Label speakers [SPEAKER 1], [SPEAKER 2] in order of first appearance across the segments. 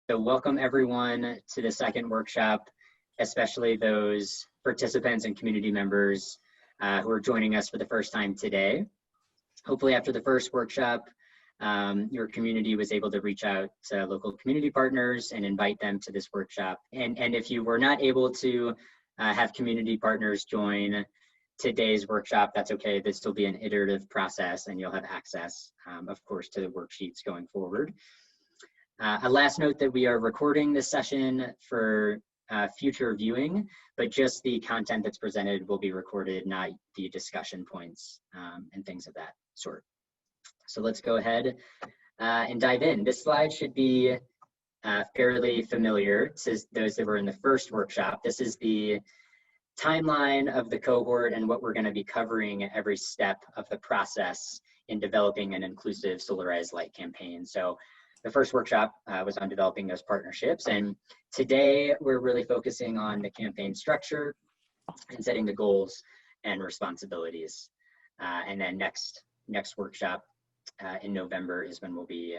[SPEAKER 1] So welcome everyone to the second workshop, especially those participants and community members who are joining us for the first time today. Hopefully after the first workshop, your community was able to reach out to local community partners and invite them to this workshop. And if you were not able to have community partners join today's workshop, that's okay. This will be an iterative process and you'll have access, of course, to the worksheets going forward. A last note that we are recording this session for future viewing, but just the content that's presented will be recorded, not the discussion points and things of that sort. So let's go ahead and dive in. This slide should be fairly familiar to those that were in the first workshop. This is the timeline of the cohort and what we're going to be covering at every step of the process in developing an inclusive Solarize Light campaign. So the first workshop was on developing those partnerships, and today we're really focusing on the campaign structure and setting the goals and responsibilities. And then next workshop in November is when we'll be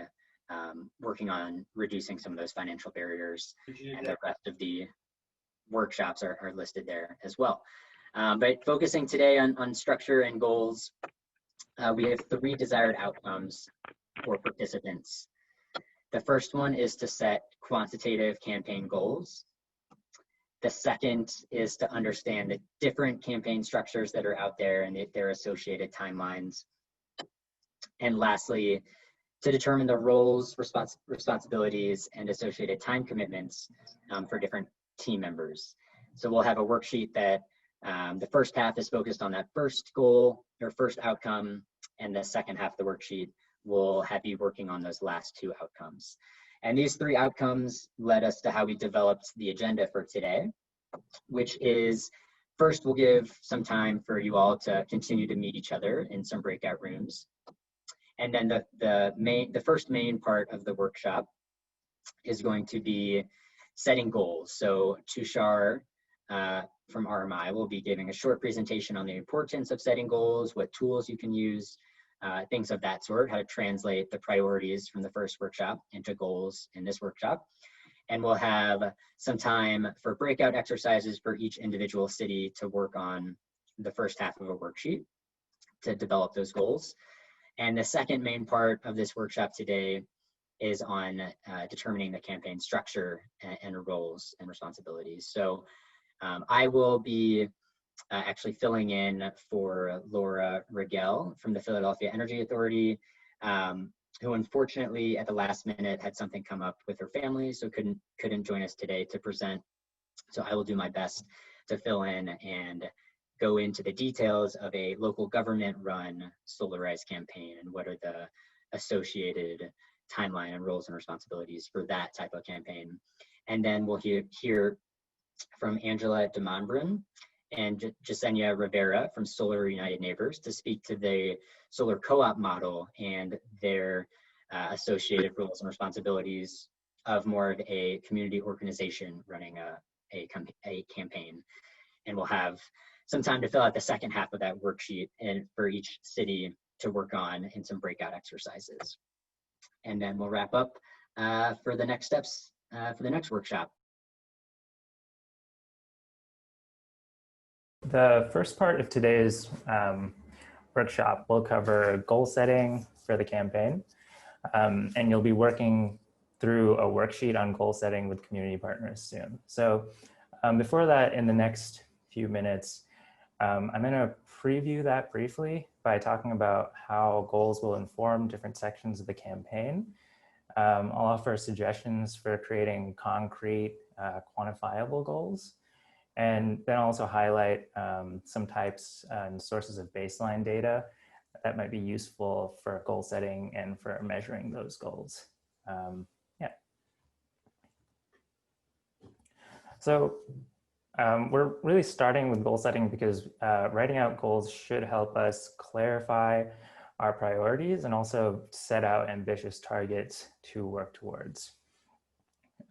[SPEAKER 1] working on reducing some of those financial barriers, and the rest of the workshops are listed there as well. But focusing today on structure and goals, we have 3 desired outcomes for participants. The first one is to set quantitative campaign goals. The second is to understand the different campaign structures that are out there and their associated timelines. And lastly, to determine the roles, responsibilities, and associated time commitments for different team members. So we'll have a worksheet that the first half is focused on that first goal or first outcome, and the second half of the worksheet will have you working on those last 2 outcomes. And these 3 outcomes led us to how we developed the agenda for today, which is first we'll give some time for you all to continue to meet each other in some breakout rooms. And then the first main part of the workshop is going to be setting goals. So Tushar from RMI will be giving a short presentation on the importance of setting goals, what tools you can use, things of that sort, how to translate the priorities from the first workshop into goals in this workshop. And we'll have some time for breakout exercises for each individual city to work on the first half of a worksheet to develop those goals. And the second main part of this workshop today is on determining the campaign structure and roles and responsibilities. So I will be actually filling in for Laura Rigel from the Philadelphia Energy Authority, who unfortunately at the last minute had something come up with her family, so couldn't join us today to present. So I will do my best to fill in and go into the details of a local government run Solarize campaign and what are the associated timeline and roles and responsibilities for that type of campaign. And then we'll hear from Angela DeMonbrin and Jasenia Rivera from Solar United Neighbors to speak to the solar co-op model and their associated roles and responsibilities of more of a community organization running a campaign. And we'll have some time to fill out the second half of that worksheet and for each city to work on in some breakout exercises. And then we'll wrap up for the next steps for the next workshop.
[SPEAKER 2] The first part of today's workshop will cover goal setting for the campaign, and you'll be working through a worksheet on goal setting with community partners soon. So before that, in the next few minutes, I'm going to preview that briefly by talking about how goals will inform different sections of the campaign. I'll offer suggestions for creating concrete, quantifiable goals. And then also highlight some types and sources of baseline data that might be useful for goal setting and for measuring those goals. So we're really starting with goal setting because writing out goals should help us clarify our priorities and also set out ambitious targets to work towards.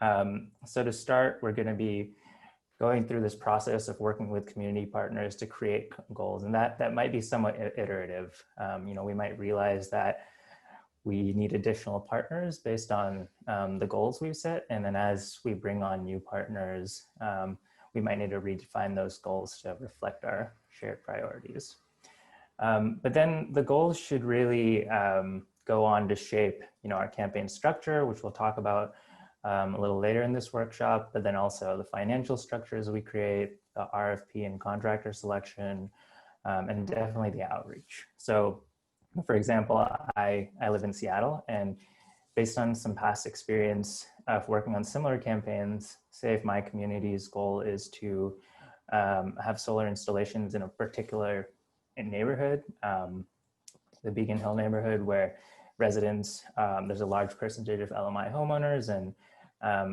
[SPEAKER 2] So to start, we're going to be going through this process of working with community partners to create goals, and that might be somewhat iterative. We might realize that we need additional partners based on the goals we've set. And then as we bring on new partners, we might need to redefine those goals to reflect our shared priorities. But then the goals should really go on to shape, our campaign structure, which we'll talk about a little later in this workshop, but then also the financial structures we create, the RFP and contractor selection, and definitely the outreach. So for example, I live in Seattle, and based on some past experience of working on similar campaigns, say if my community's goal is to have solar installations in a particular neighborhood, the Beacon Hill neighborhood, where residents, there's a large percentage of LMI homeowners, and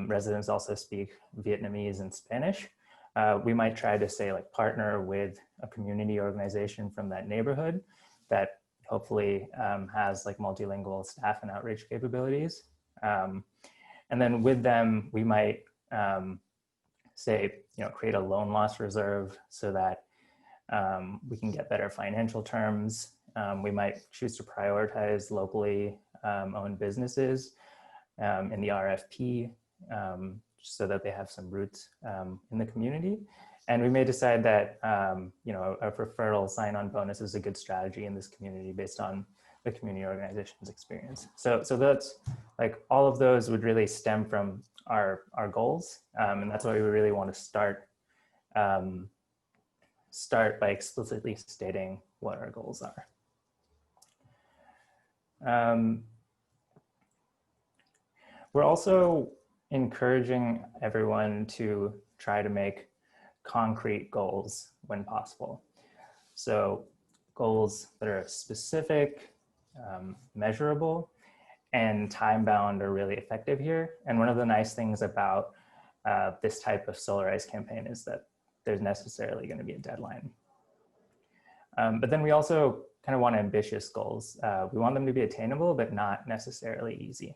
[SPEAKER 2] residents also speak Vietnamese and Spanish. We might try to say partner with a community organization from that neighborhood that hopefully has multilingual staff and outreach capabilities. And then with them, we might say, create a loan loss reserve so that we can get better financial terms. We might choose to prioritize locally owned businesses in the RFP so that they have some roots in the community. And we may decide that a referral sign-on bonus is a good strategy in this community based on the community organization's experience. So that's all of those would really stem from our goals, and that's why we really want to start by explicitly stating what our goals are. We're also encouraging everyone to try to make concrete goals when possible. So goals that are specific, measurable, and time-bound are really effective here. And one of the nice things about this type of Solarize campaign is that there's necessarily going to be a deadline. But then we also kind of want ambitious goals. We want them to be attainable, but not necessarily easy.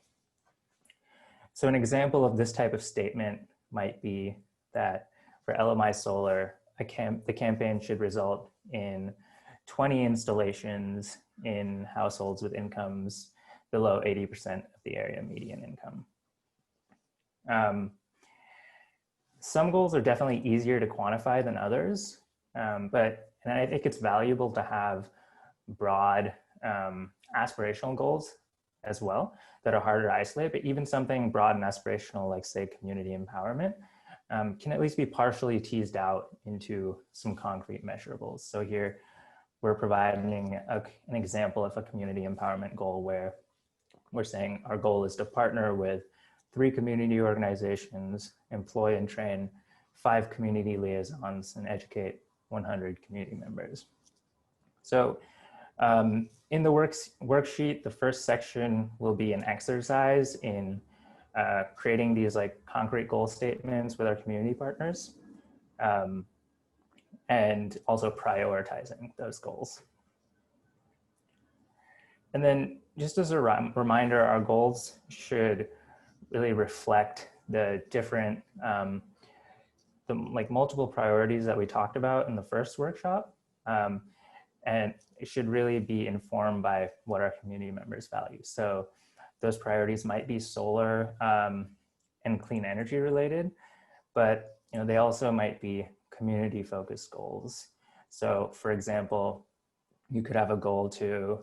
[SPEAKER 2] So an example of this type of statement might be that for LMI Solar, the campaign should result in 20 installations in households with incomes below 80% of the area median income. Some goals are definitely easier to quantify than others, and I think it's valuable to have broad aspirational goals as well that are harder to isolate, but even something broad and aspirational like say community empowerment can at least be partially teased out into some concrete measurables. So here we're providing an example of a community empowerment goal where we're saying our goal is to partner with 3 community organizations, employ and train 5 community liaisons, and educate 100 community members. So in the worksheet, the first section will be an exercise in creating these concrete goal statements with our community partners, and also prioritizing those goals. And then just as a reminder, our goals should really reflect the different, multiple priorities that we talked about in the first workshop. And it should really be informed by what our community members value. So those priorities might be solar and clean energy related, but they also might be community focused goals. So for example, you could have a goal to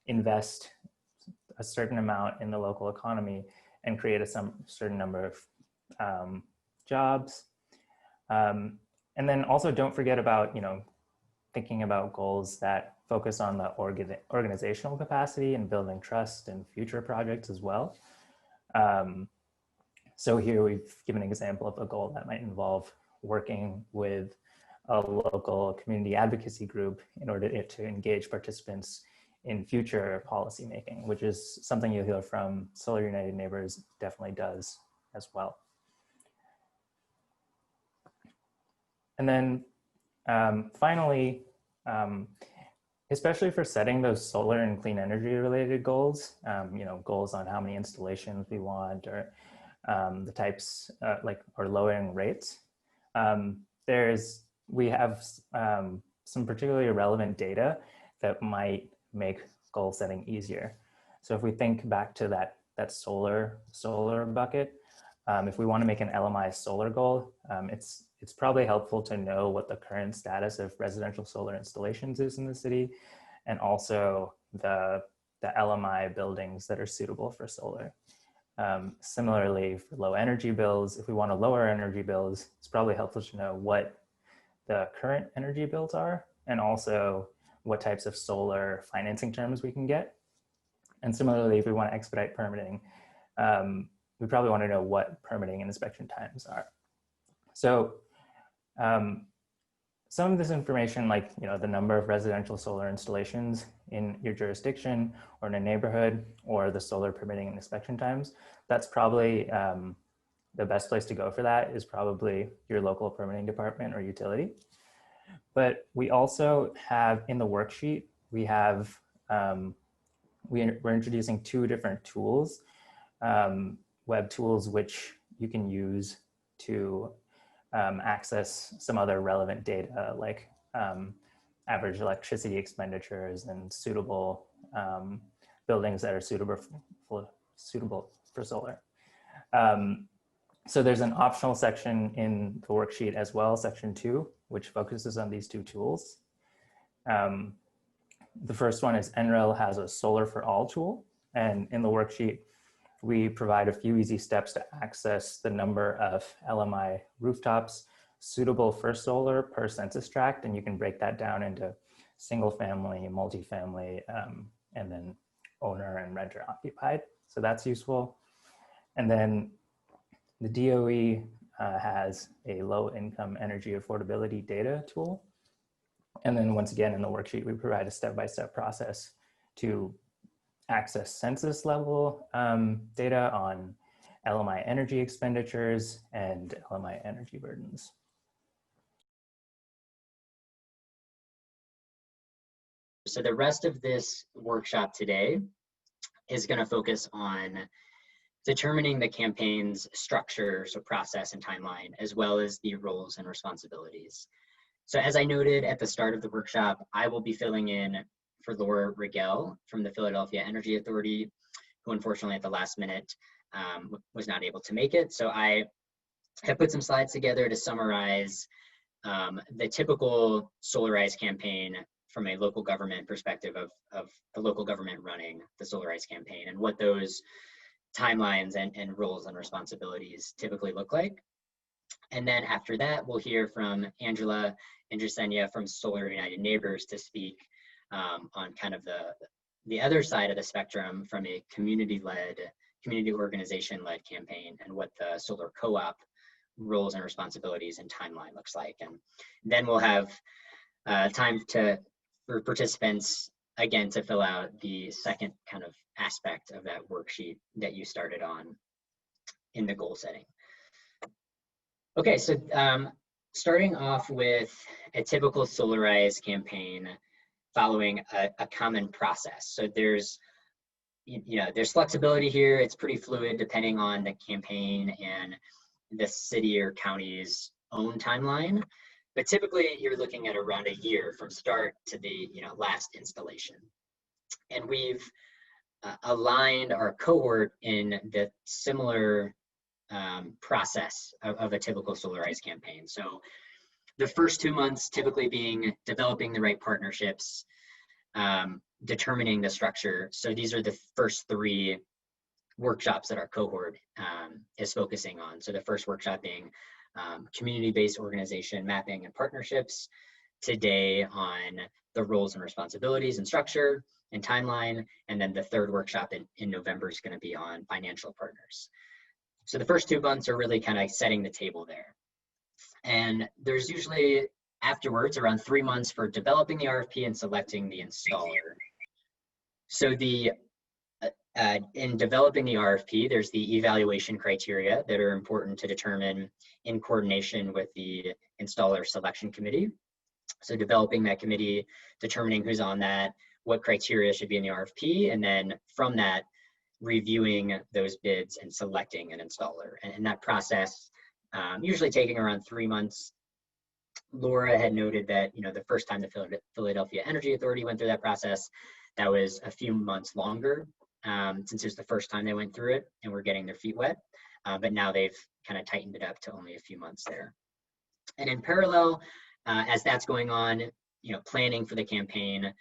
[SPEAKER 2] invest a certain amount in the local economy and create a certain number of jobs. And then also don't forget about, thinking about goals that focus on the organizational capacity and building trust in future projects as well. So here we've given an example of a goal that might involve working with a local community advocacy group in order to engage participants in future policymaking, which is something you'll hear from Solar United Neighbors definitely does as well. And then finally, especially for setting those solar and clean energy related goals, goals on how many installations we want or the types or lowering rates, we have some particularly relevant data that might make goal setting easier. So if we think back to that solar bucket, if we want to make an LMI solar goal, it's probably helpful to know what the current status of residential solar installations is in the city, and also the LMI buildings that are suitable for solar. Similarly, for low energy bills, if we want to lower energy bills, it's probably helpful to know what the current energy bills are, and also what types of solar financing terms we can get. And similarly, if we want to expedite permitting, we probably want to know what permitting and inspection times are. So some of this information, like the number of residential solar installations in your jurisdiction or in a neighborhood, or the solar permitting and inspection times, that's probably the best place to go for that is probably your local permitting department or utility. But we also have in the worksheet, we're introducing 2 different tools, web tools, which you can use to access some other relevant data, like average electricity expenditures and suitable buildings that are suitable for solar. So there's an optional section in the worksheet as well, section 2, which focuses on these 2 tools. The first one is NREL has a Solar for All tool, and in the worksheet, we provide a few easy steps to access the number of LMI rooftops suitable for solar per census tract, and you can break that down into single family, multifamily, and then owner and renter occupied. So that's useful. And then the DOE has a low income energy affordability data tool. And then once again, in the worksheet, we provide a step-by-step process to access census level data on LMI energy expenditures and LMI energy burdens.
[SPEAKER 1] So the rest of this workshop today is going to focus on determining the campaign's structure, so process and timeline, as well as the roles and responsibilities. So as I noted at the start of the workshop, I will be filling in for Laura Rigel from the Philadelphia Energy Authority, who unfortunately at the last minute was not able to make it. So I have put some slides together to summarize the typical Solarize campaign from a local government perspective of the local government running the Solarize campaign, and what those timelines and roles and responsibilities typically look like. And then after that, we'll hear from Angela and Jasenia from Solar United Neighbors to speak on kind of the other side of the spectrum from a community organization-led campaign, and what the solar co-op roles and responsibilities and timeline looks like. And then we'll have time for participants, again, to fill out the second kind of aspect of that worksheet that you started on in the goal setting. Okay, so starting off with a typical Solarize campaign following a common process. So there's flexibility here. It's pretty fluid depending on the campaign and the city or county's own timeline. But typically you're looking at around a year from start to the last installation. And we've aligned our cohort in the similar process of a typical Solarize campaign. So the first 2 months typically being developing the right partnerships, determining the structure. So these are the first 3 workshops that our cohort is focusing on. So the first workshop being community-based organization mapping and partnerships, today on the roles and responsibilities and structure and timeline, and then the third workshop in November is going to be on financial partners. So the first 2 months are really kind of setting the table there. And there's usually afterwards around 3 months for developing the RFP and selecting the installer. So in developing the RFP, there's the evaluation criteria that are important to determine in coordination with the installer selection committee. So developing that committee, determining who's on that, what criteria should be in the RFP, and then from that, reviewing those bids and selecting an installer. And that process usually taking around 3 months. Laura had noted that the first time the Philadelphia Energy Authority went through that process, that was a few months longer, since it was the first time they went through it and were getting their feet wet. But now they've kind of tightened it up to only a few months there. And in parallel, as that's going on, planning for the campaign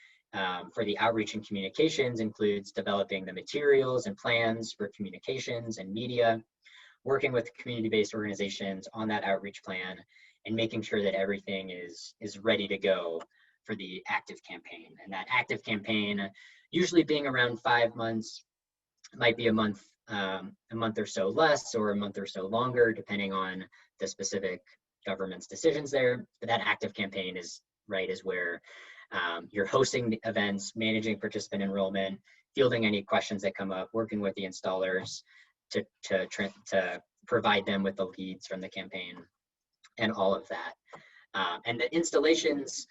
[SPEAKER 1] for the outreach and communications includes developing the materials and plans for communications and media, working with community-based organizations on that outreach plan, and making sure that everything is ready to go for the active campaign. And that active campaign, usually being around 5 months, might be a month or so less, or a month or so longer, depending on the specific government's decisions there. But that active campaign is where you're hosting the events, managing participant enrollment, fielding any questions that come up, working with the installers to provide them with the leads from the campaign, and all of that. And the installations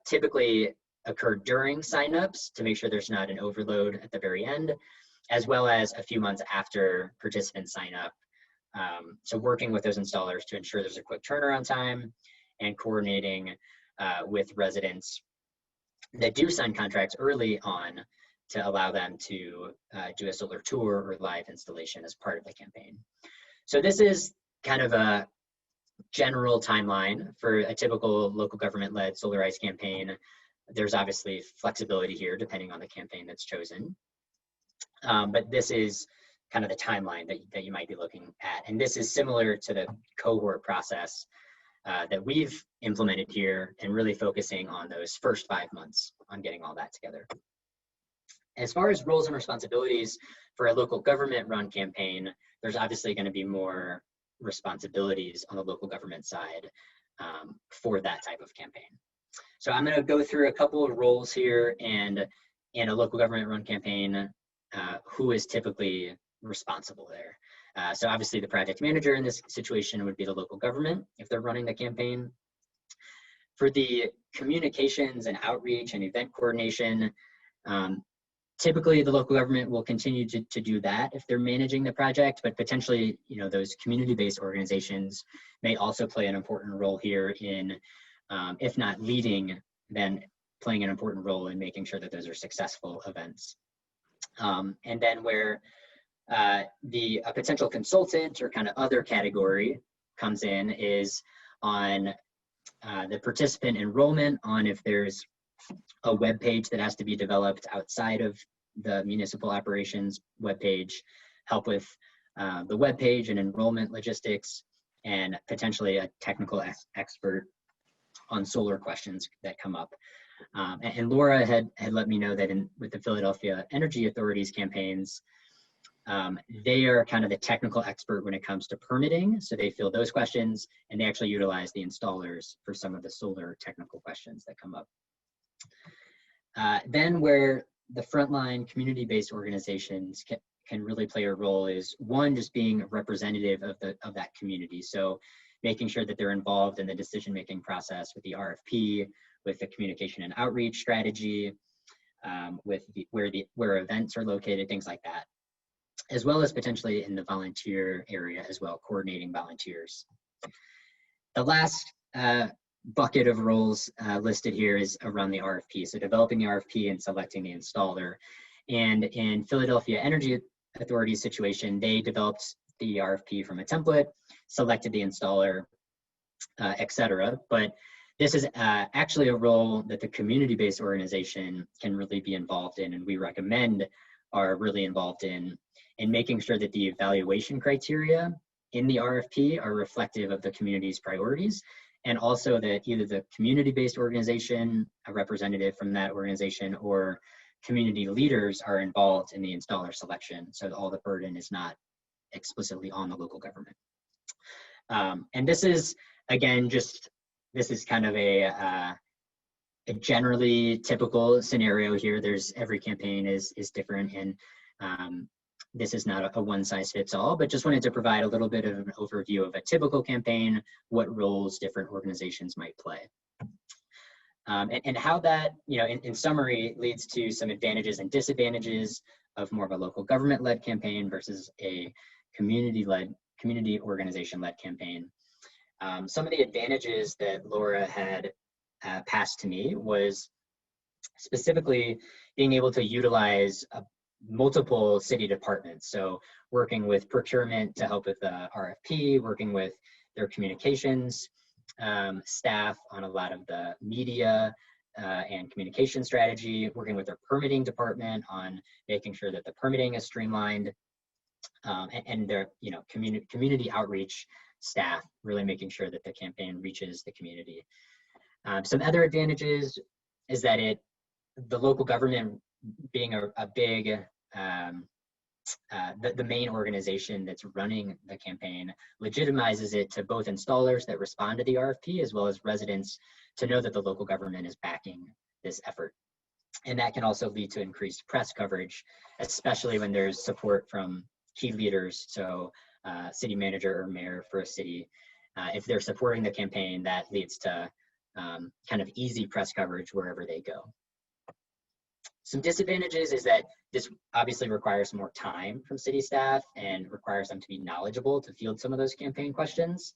[SPEAKER 1] typically occur during signups to make sure there's not an overload at the very end, as well as a few months after participants sign up. So working with those installers to ensure there's a quick turnaround time, and coordinating with residents that do sign contracts early on to allow them to do a solar tour or live installation as part of the campaign. So this is kind of a general timeline for a typical local government-led Solarize campaign. There's obviously flexibility here depending on the campaign that's chosen. But this is kind of the timeline that you might be looking at. And this is similar to the cohort process that we've implemented here, and really focusing on those first 5 months on getting all that together. As far as roles and responsibilities for a local government run campaign, there's obviously going to be more responsibilities on the local government side for that type of campaign. So I'm going to go through a couple of roles here, and in a local government run campaign, who is typically responsible there. So obviously the project manager in this situation would be the local government if they're running the campaign. For the communications and outreach and event coordination, typically the local government will continue to do that if they're managing the project, but potentially, those community-based organizations may also play an important role here in, if not leading, then playing an important role in making sure that those are successful events. And then where a potential consultant or kind of other category comes in is on the participant enrollment, on if there's a web page that has to be developed outside of the municipal operations web page, help with the web page and enrollment logistics, and potentially a technical expert on solar questions that come up. And Laura had let me know that with the Philadelphia Energy Authority's campaigns, they are kind of the technical expert when it comes to permitting. So they field those questions, and they actually utilize the installers for some of the solar technical questions that come up. Then where the frontline community-based organizations can really play a role is, one, just being representative of that community. So making sure that they're involved in the decision-making process with the RFP, with the communication and outreach strategy, with where events are located, things like that, as well as potentially in the volunteer area as well, coordinating volunteers. The last bucket of roles listed here is around the RFP. So developing the RFP and selecting the installer. And in Philadelphia Energy Authority's situation, they developed the RFP from a template, selected the installer, etc. But this is actually a role that the community-based organization can really be involved in, and we recommend are really involved in making sure that the evaluation criteria in the RFP are reflective of the community's priorities, and also that either the community-based organization, a representative from that organization, or community leaders are involved in the installer selection, so that all the burden is not explicitly on the local government. And this is, again, this is kind of a generally typical scenario here. Every campaign is different, and this is not a one-size-fits-all, but just wanted to provide a little bit of an overview of a typical campaign, what roles different organizations might play. And how that, in summary, leads to some advantages and disadvantages of more of a local government-led campaign versus a community organization-led campaign. Some of the advantages that Laura had passed to me was specifically being able to utilize multiple city departments. So working with procurement to help with the RFP, working with their communications staff on a lot of the media and communication strategy, working with their permitting department on making sure that the permitting is streamlined, and their community outreach staff really making sure that the campaign reaches the community. Some other advantages is that the local government being a big the main organization that's running the campaign legitimizes it to both installers that respond to the RFP as well as residents to know that the local government is backing this effort. And that can also lead to increased press coverage, especially when there's support from key leaders. So city manager or mayor for a city, if they're supporting the campaign, that leads to kind of easy press coverage wherever they go. Some disadvantages is that this obviously requires more time from city staff and requires them to be knowledgeable to field some of those campaign questions.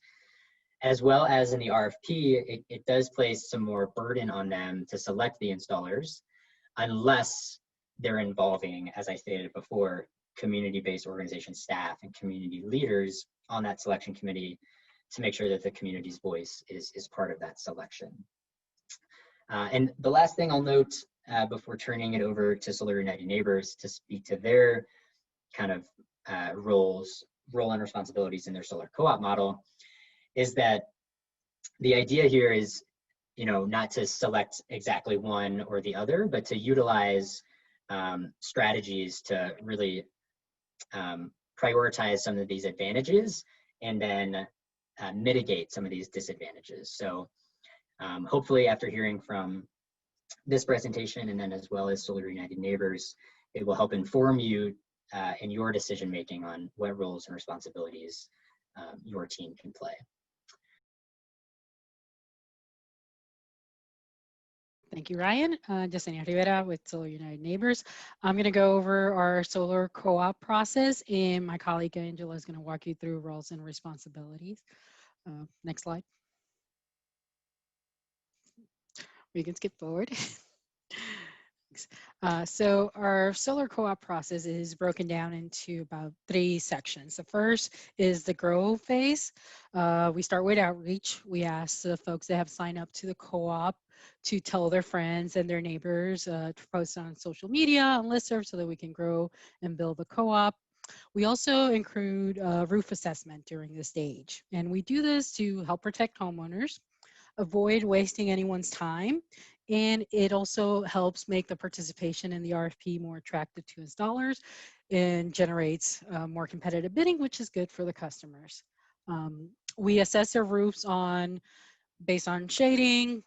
[SPEAKER 1] As well as in the RFP, it does place some more burden on them to select the installers unless they're involving, as I stated before, community-based organization staff and community leaders on that selection committee to make sure that the community's voice is part of that selection. And the last thing I'll note before turning it over to Solar United Neighbors to speak to their kind of role and responsibilities in their solar co-op model is that the idea here is, not to select exactly one or the other, but to utilize strategies to really prioritize some of these advantages and then mitigate some of these disadvantages. So hopefully after hearing from this presentation and then as well as Solar United Neighbors, it will help inform you in your decision making on what roles and responsibilities your team can play.
[SPEAKER 3] Thank you, Ryan. Yesenia Rivera with Solar United Neighbors. I'm going to go over our solar co-op process, and my colleague Angela is going to walk you through roles and responsibilities. Next slide. We can skip forward. So our solar co-op process is broken down into about 3 sections. The first is the grow phase. We start with outreach. We ask the folks that have signed up to the co-op to tell their friends and their neighbors, to post on social media, on listservs, so that we can grow and build the co-op. We also include roof assessment during this stage. And we do this to help protect homeowners, avoid wasting anyone's time, and it also helps make the participation in the RFP more attractive to installers and generates more competitive bidding, which is good for the customers. We assess their roofs based on shading,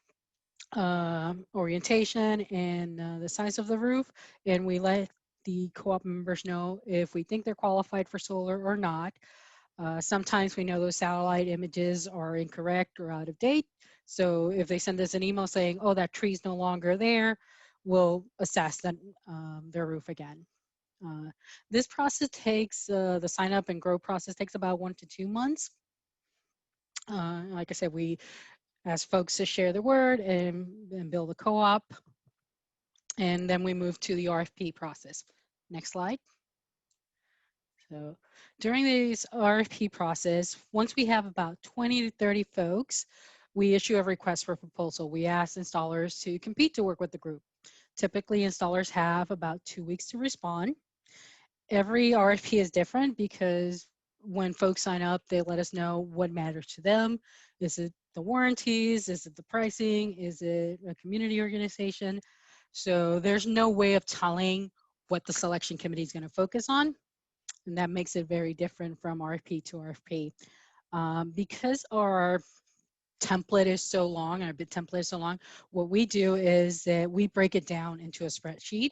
[SPEAKER 3] orientation, and the size of the roof, and we let the co-op members know if we think they're qualified for solar or not. Sometimes we know those satellite images are incorrect or out of date. So if they send us an email saying, oh, that tree's no longer there, we'll assess their roof again. This process takes, the sign up and grow process takes about 1 to 2 months. Like I said, we ask folks to share the word and build a co-op. And then we move to the RFP process. Next slide. So during this RFP process, once we have about 20 to 30 folks, we issue a request for proposal. We ask installers to compete to work with the group. Typically, installers have about 2 weeks to respond. Every RFP is different because when folks sign up, they let us know what matters to them. Is it the warranties? Is it the pricing? Is it a community organization? So there's no way of telling what the selection committee is going to focus on. And that makes it very different from RFP to RFP. Because our template is so long, our bid template is so long, what we do is that we break it down into a spreadsheet.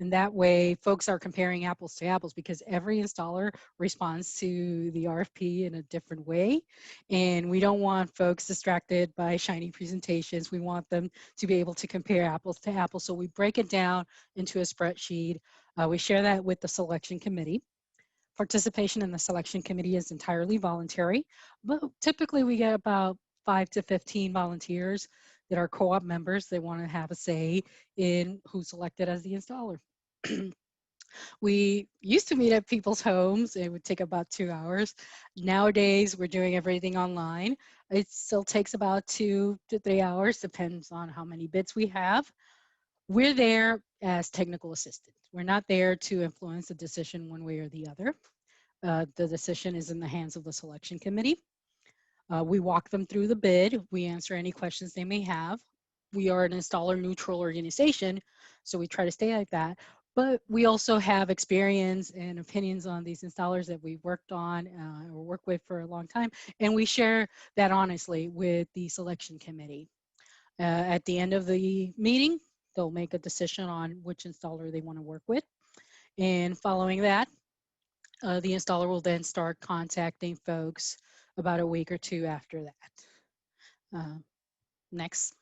[SPEAKER 3] And that way folks are comparing apples to apples because every installer responds to the RFP in a different way. And we don't want folks distracted by shiny presentations. We want them to be able to compare apples to apples. So we break it down into a spreadsheet. We share that with the selection committee. Participation in the selection committee is entirely voluntary, but typically we get about 5 to 15 volunteers that are co-op members. They want to have a say in who's selected as the installer. We used to meet at people's homes. It would take about 2 hours. Nowadays, we're doing everything online. It still takes about 2 to 3 hours, depends on how many bids we have. We're there as technical assistants. We're not there to influence the decision one way or the other. The decision is in the hands of the selection committee. We walk them through the bid. We answer any questions they may have. We are an installer neutral organization, so we try to stay like that. But we also have experience and opinions on these installers that we've worked on or worked with for a long time. And we share that honestly with the selection committee. At the end of the meeting, they'll make a decision on which installer they want to work with. And following that, the installer will then start contacting folks about a week or two after that. Next.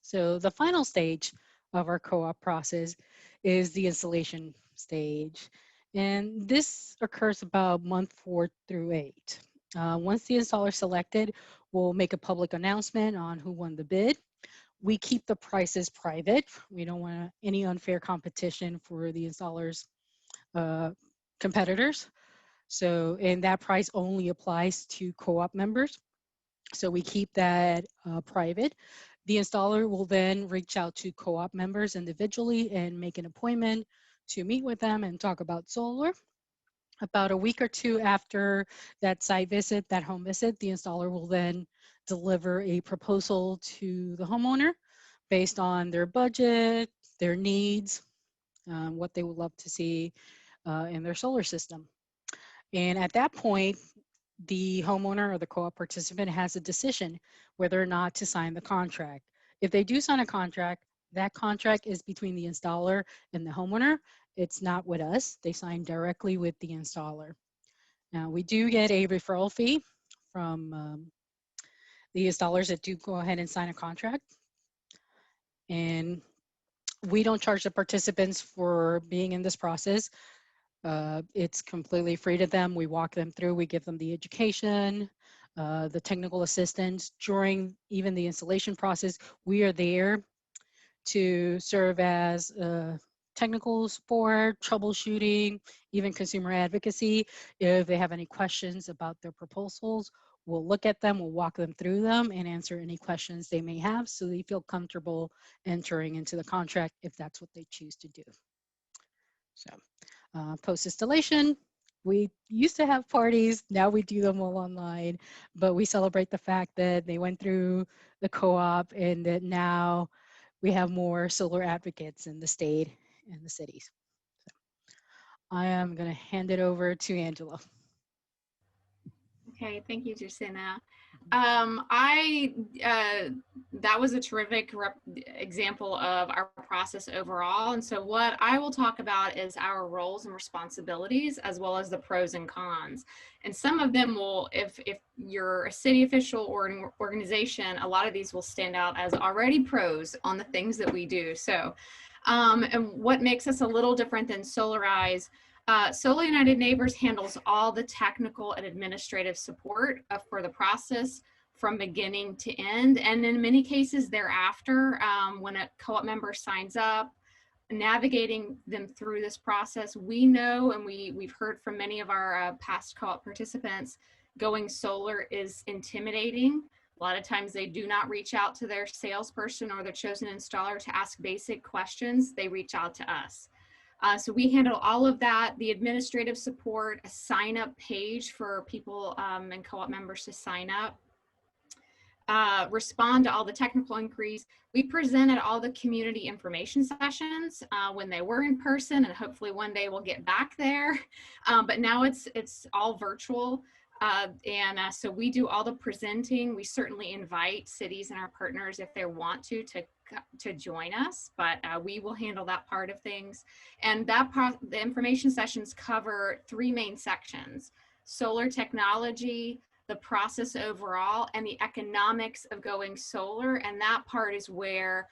[SPEAKER 3] So the final stage of our co-op process is the installation stage. And this occurs about month 4 through 8. Once the installer is selected, we'll make a public announcement on who won the bid. We keep the prices private. We don't want any unfair competition for the installers' competitors. So, and that price only applies to co-op members. So we keep that private. The installer will then reach out to co-op members individually and make an appointment to meet with them and talk about solar. About a week or two after that site visit, that home visit, the installer will then deliver a proposal to the homeowner based on their budget, their needs, what they would love to see in their solar system. And at that point, the homeowner or the co-op participant has a decision whether or not to sign the contract. If they do sign a contract, that contract is between the installer and the homeowner. It's not with us. They sign directly with the installer. Now, we do get a referral fee from the installers that do go ahead and sign a contract. And we don't charge the participants for being in this process. It's completely free to them. We walk them through, we give them the education, the technical assistance during even the installation process. We are there to serve as technical support, troubleshooting, even consumer advocacy. If they have any questions about their proposals, we'll look at them, we'll walk them through them and answer any questions they may have so they feel comfortable entering into the contract if that's what they choose to do. So post-installation, we used to have parties, now we do them all online, but we celebrate the fact that they went through the co-op and that now we have more solar advocates in the state and the cities. So I am going to hand it over to Angela.
[SPEAKER 4] Okay, thank you, Jacinta. That was a terrific example of our process overall. And so what I will talk about is our roles and responsibilities, as well as the pros and cons. And some of them will, if you're a city official or an organization, a lot of these will stand out as already pros on the things that we do. So, and what makes us a little different than Solarize, Solar United Neighbors handles all the technical and administrative support for the process from beginning to end. And in many cases thereafter, when a co-op member signs up, navigating them through this process, we know, and we've heard from many of our past co-op participants, going solar is intimidating. A lot of times they do not reach out to their salesperson or their chosen installer to ask basic questions. They reach out to us. So we handle all of that, the administrative support, a sign-up page for people and co-op members to sign up, respond to all the technical inquiries. We present at all the community information sessions when they were in person, and hopefully one day we'll get back there. But now it's all virtual. So we do all the presenting. We certainly invite cities and our partners if they want to join us, but we will handle that part of things. And the information sessions cover 3 main sections: solar technology, the process overall, and the economics of going solar. And that part is where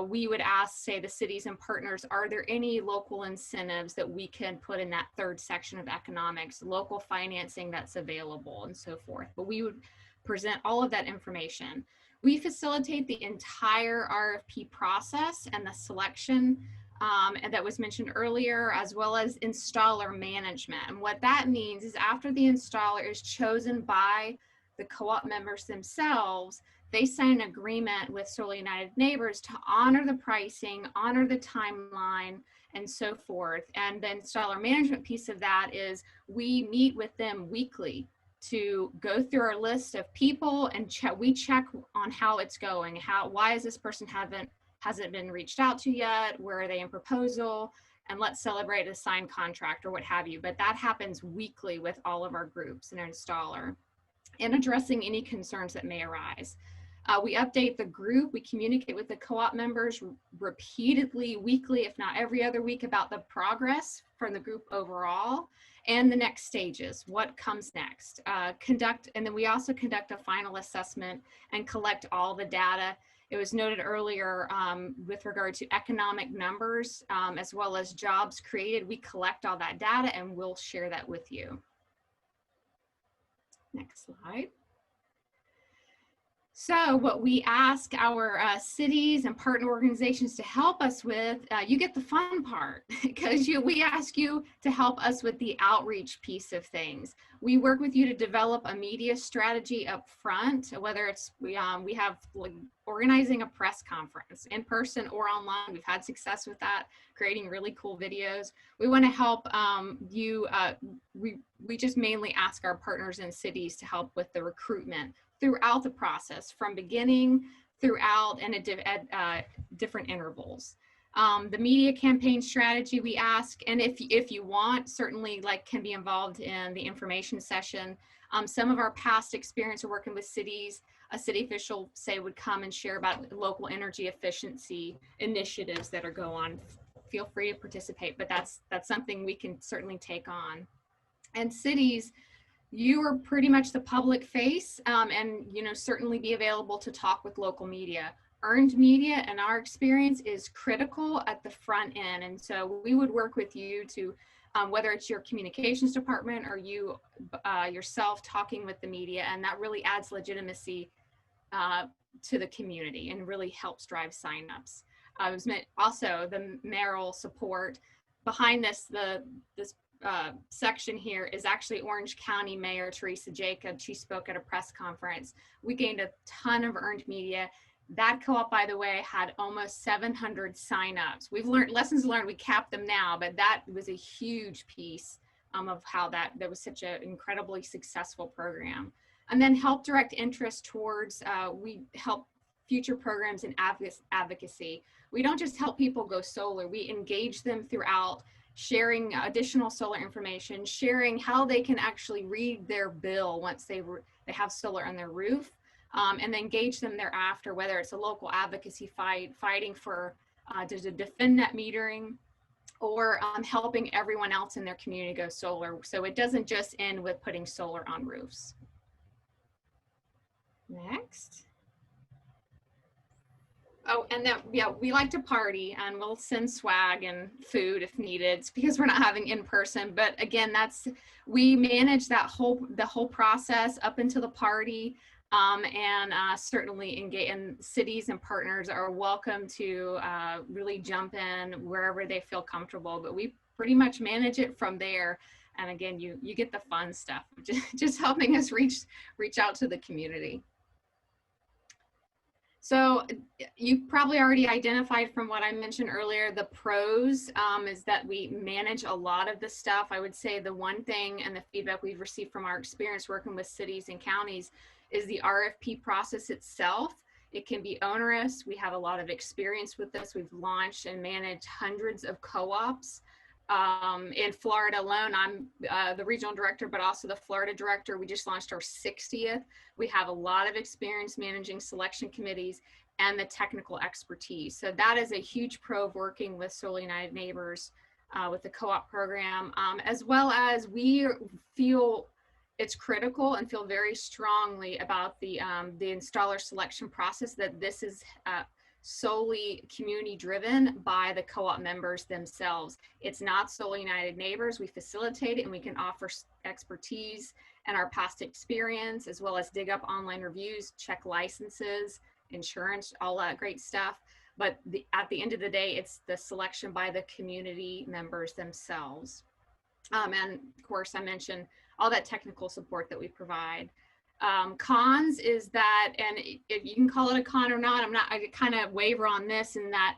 [SPEAKER 4] we would ask, say, the cities and partners, are there any local incentives that we can put in that 3rd section of economics, local financing that's available, and so forth. But we would present all of that information. We facilitate the entire RFP process and the selection and that was mentioned earlier, as well as installer management. And what that means is after the installer is chosen by the co-op members themselves, they sign an agreement with Solar United Neighbors to honor the pricing, honor the timeline, and so forth. And the installer management piece of that is we meet with them weekly to go through our list of people and we check on how it's going. Why is this person hasn't been reached out to yet? Where are they in proposal? And let's celebrate a signed contract or what have you. But that happens weekly with all of our groups and our installer, and addressing any concerns that may arise. We update the group. We communicate with the co-op members repeatedly, weekly, if not every other week, about the progress from the group overall and the next stages, what comes next. And then we also conduct a final assessment and collect all the data. It was noted earlier with regard to economic numbers, as well as jobs created. We collect all that data and we'll share that with you. Next slide. So what we ask our cities and partner organizations to help us with, you get the fun part, because we ask you to help us with the outreach piece of things. We work with you to develop a media strategy up front, whether it's, we have like organizing a press conference in person or online. We've had success with that, creating really cool videos. We want to help you, we just mainly ask our partners and cities to help with the recruitment throughout the process, from beginning throughout and at different intervals. The media campaign strategy we ask, and if you want, certainly can be involved in the information session. Some of our past experience of working with cities, a city official would come and share about local energy efficiency initiatives that are going on. Feel free to participate, but that's something we can certainly take on. And cities, you are pretty much the public face, and certainly be available to talk with local media. Earned media, in our experience, is critical at the front end, and so we would work with you to, whether it's your communications department or you yourself talking with the media, and that really adds legitimacy to the community and really helps drive signups. Also, the mayoral support behind this section here is actually Orange County Mayor Teresa Jacob. She spoke at a press conference. We gained a ton of earned media. That co-op, by the way, had almost 700 signups. We've learned lessons learned. We capped them now, but that was a huge piece of how that was such an incredibly successful program. And then help direct interest towards, we help future programs in advocacy. We don't just help people go solar. We engage them throughout, sharing additional solar information, sharing how they can actually read their bill once they have solar on their roof, and then engage them thereafter, whether it's a local advocacy fighting for to defend net metering, or helping everyone else in their community go solar. So it doesn't just end with putting solar on roofs. Next. Oh, and then, yeah, we like to party, and we'll send swag and food if needed. It's because we're not having in person, but again, we manage the whole process up until the party, and certainly engage, and cities and partners are welcome to really jump in wherever they feel comfortable, but we pretty much manage it from there. And again, you get the fun stuff, just helping us reach out to the community. So you've probably already identified from what I mentioned earlier, the pros is that we manage a lot of the stuff. I would say the one thing and the feedback we've received from our experience working with cities and counties is the RFP process itself. It can be onerous. We have a lot of experience with this. We've launched and managed hundreds of co-ops. In Florida alone, I'm the regional director, but also the Florida director. We just launched our 60th. We have a lot of experience managing selection committees and the technical expertise. So that is a huge pro of working with Solar United Neighbors with the co-op program, as well as we feel it's critical and feel very strongly about the installer selection process, that this is solely community driven by the co-op members themselves. It's not Solar United Neighbors. We facilitate it, and we can offer expertise and our past experience, as well as dig up online reviews, check licenses, insurance, all that great stuff. But at the end of the day, it's the selection by the community members themselves. And of course, I mentioned all that technical support that we provide. Cons is that, and if you can call it a con or not, I kind of waver on this, in that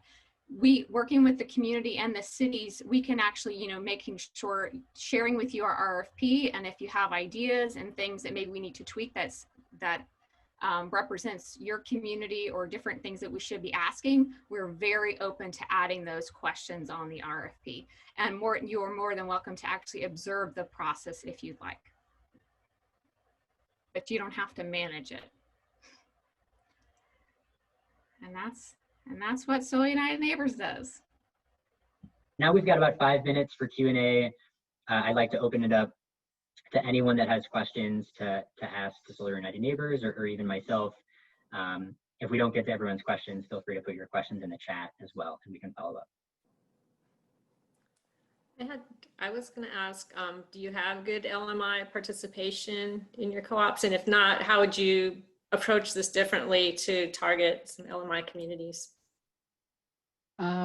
[SPEAKER 4] we, working with the community and the cities, we can actually, you know, making sure, sharing with you our RFP, and if you have ideas and things that maybe we need to tweak that represents your community or different things that we should be asking, we're very open to adding those questions on the RFP. And you are more than welcome to actually observe the process if you'd like. But you don't have to manage it. And that's what Solar United Neighbors does.
[SPEAKER 1] Now we've got about 5 minutes for Q&A. I'd like to open it up to anyone that has questions to ask the Solar United Neighbors or even myself. If we don't get to everyone's questions, feel free to put your questions in the chat as well, and we can follow up.
[SPEAKER 5] I was going to ask, do you have good LMI participation in your co-ops? And if not, how would you approach this differently to target some LMI communities?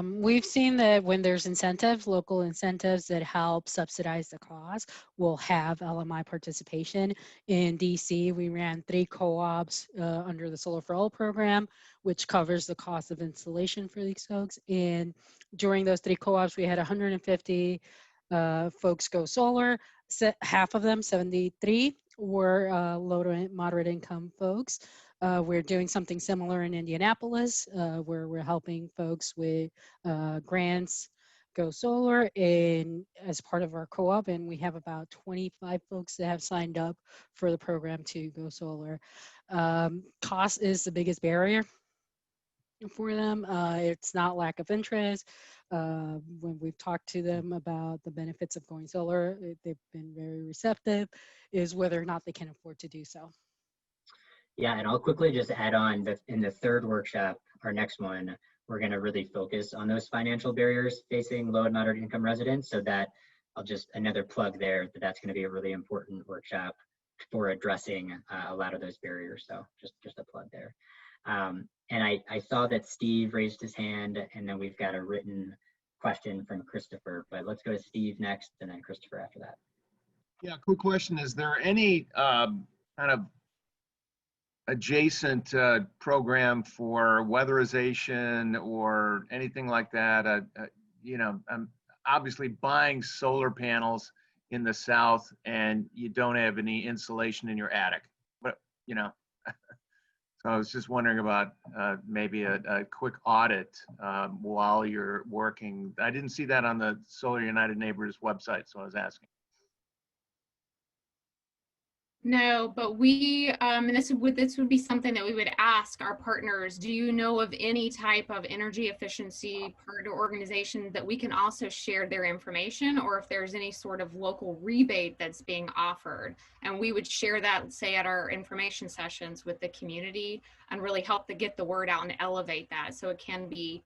[SPEAKER 3] We've seen that when there's incentives, local incentives that help subsidize the cost, we'll have LMI participation. In DC, we ran 3 co-ops under the Solar for All program, which covers the cost of installation for these folks. And during those 3 co-ops, we had 150 folks go solar. Half of them, 73, were low to moderate income folks. We're doing something similar in Indianapolis, where we're helping folks with grants go solar and as part of our co-op, and we have about 25 folks that have signed up for the program to go solar. Cost is the biggest barrier for them. It's not lack of interest. When we've talked to them about the benefits of going solar, they've been very receptive, is whether or not they can afford to do so.
[SPEAKER 1] Yeah, and I'll quickly just add on that in the 3rd workshop, our next one, we're going to really focus on those financial barriers facing low and moderate income residents. So that I'll just, another plug there, that's going to be a really important workshop for addressing a lot of those barriers. So just a plug there. And I saw that Steve raised his hand, and then we've got a written question from Christopher, but let's go to Steve next and then Christopher after that.
[SPEAKER 6] Yeah, quick question. Is there any kind of adjacent program for weatherization or anything like that? You know, obviously buying solar panels in the South and you don't have any insulation in your attic, but you know, so I was just wondering about maybe a quick audit while you're working. I didn't see that on the Solar United Neighbors website, so I was asking.
[SPEAKER 4] No, but we, and this would be something that we would ask our partners, do you know of any type of energy efficiency partner organization that we can also share their information, or if there's any sort of local rebate that's being offered? And we would share that, say, at our information sessions with the community and really help to get the word out and elevate that so it can be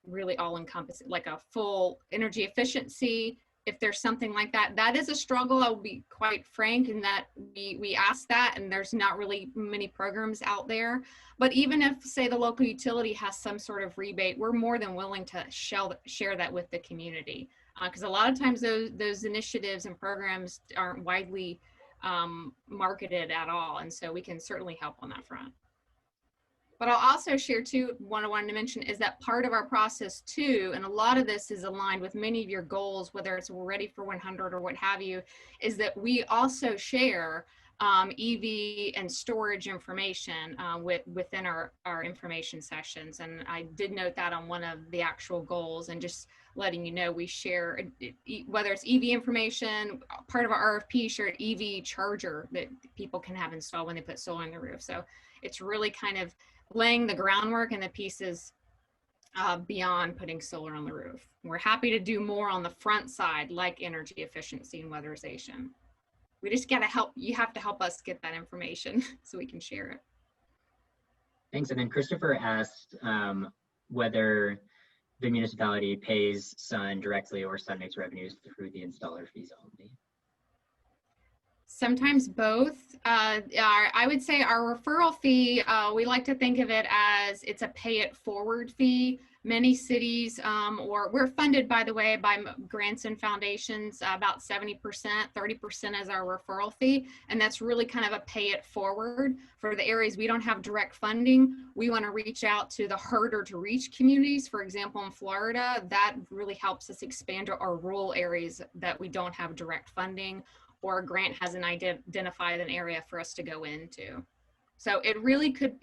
[SPEAKER 4] really all encompassing, like a full energy efficiency. If there's something like that, that is a struggle. I'll be quite frank in that we ask that, and there's not really many programs out there. But even if, say, the local utility has some sort of rebate, we're more than willing to share that with the community, because a lot of times those initiatives and programs aren't widely marketed at all, and so we can certainly help on that front. But I'll also share too, what I wanted to mention is that part of our process too, and a lot of this is aligned with many of your goals, whether it's we're ready for 100 or what have you, is that we also share EV and storage information within our information sessions. And I did note that on one of the actual goals, and just letting you know, we share, whether it's EV information, part of our RFP shared EV charger that people can have installed when they put solar on the roof. So it's really kind of laying the groundwork and the pieces beyond putting solar on the roof. We're happy to do more on the front side, like energy efficiency and weatherization. We just got to help, you have to help us get that information so we can share it.
[SPEAKER 1] Thanks. And then Christopher asked whether the municipality pays Sun directly or Sun makes revenues through the installer fees only.
[SPEAKER 4] Sometimes both. I would say our referral fee, we like to think of it as it's a pay it forward fee. Many cities, or we're funded, by the way, by grants and foundations, about 70%, 30% is our referral fee. And that's really kind of a pay it forward. For the areas we don't have direct funding, we want to reach out to the harder to reach communities. For example, in Florida, that really helps us expand our rural areas that we don't have direct funding, or a grant hasn't identified an area for us to go into. So it really could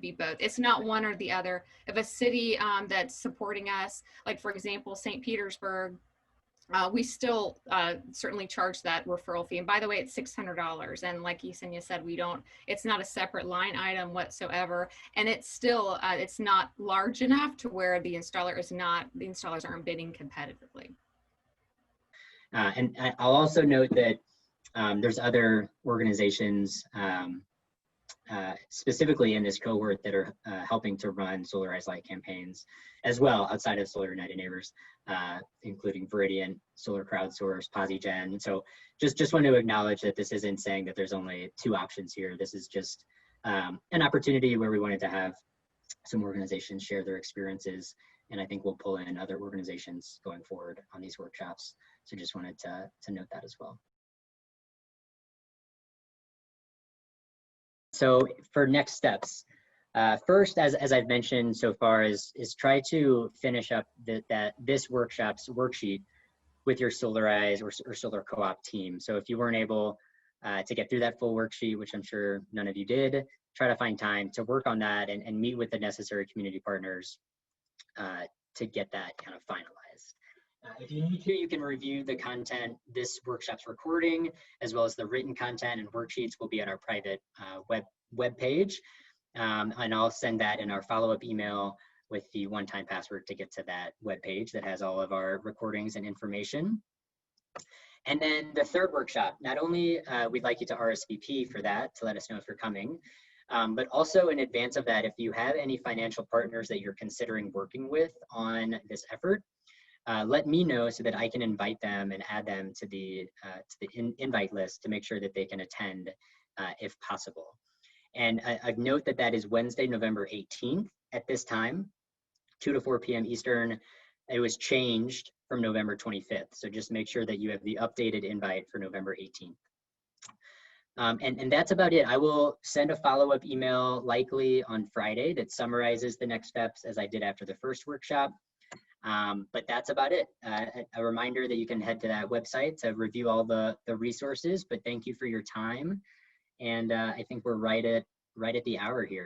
[SPEAKER 4] be both. It's not one or the other. If a city that's supporting us, like for example, St. Petersburg, we still certainly charge that referral fee. And by the way, it's $600. And like Yesenia said, it's not a separate line item whatsoever. And it's still, it's not large enough to where the installers aren't bidding competitively.
[SPEAKER 1] And I'll also note that there's other organizations specifically in this cohort that are helping to run Solarize Light campaigns as well outside of Solar United Neighbors, including Viridian, Solar Crowdsource, PosiGen. So just want to acknowledge that this isn't saying that there's only two options here. This is just an opportunity where we wanted to have some organizations share their experiences, and I think we'll pull in other organizations going forward on these workshops. So just wanted to note that as well. So for next steps, first, as I've mentioned so far, is try to finish up this workshop's worksheet with your Solarize or Solar Co-op team. So if you weren't able to get through that full worksheet, which I'm sure none of you did, try to find time to work on that and meet with the necessary community partners to get that kind of finalized. If you need to, you can review the content. This workshop's recording, as well as the written content and worksheets, will be on our private web page. And I'll send that in our follow-up email with the one-time password to get to that web page that has all of our recordings and information. And then the third workshop, not only we'd like you to RSVP for that to let us know if you're coming, but also in advance of that, if you have any financial partners that you're considering working with on this effort, let me know so that I can invite them and add them to the invite list to make sure that they can attend if possible. And a note that is Wednesday, November 18th at this time, 2 to 4 p.m. Eastern. It was changed from November 25th. So just make sure that you have the updated invite for November 18th. And that's about it. I will send a follow-up email likely on Friday that summarizes the next steps as I did after the first workshop. But that's about it. A reminder that you can head to that website to review all the resources, but thank you for your time. And I think we're right at the hour here.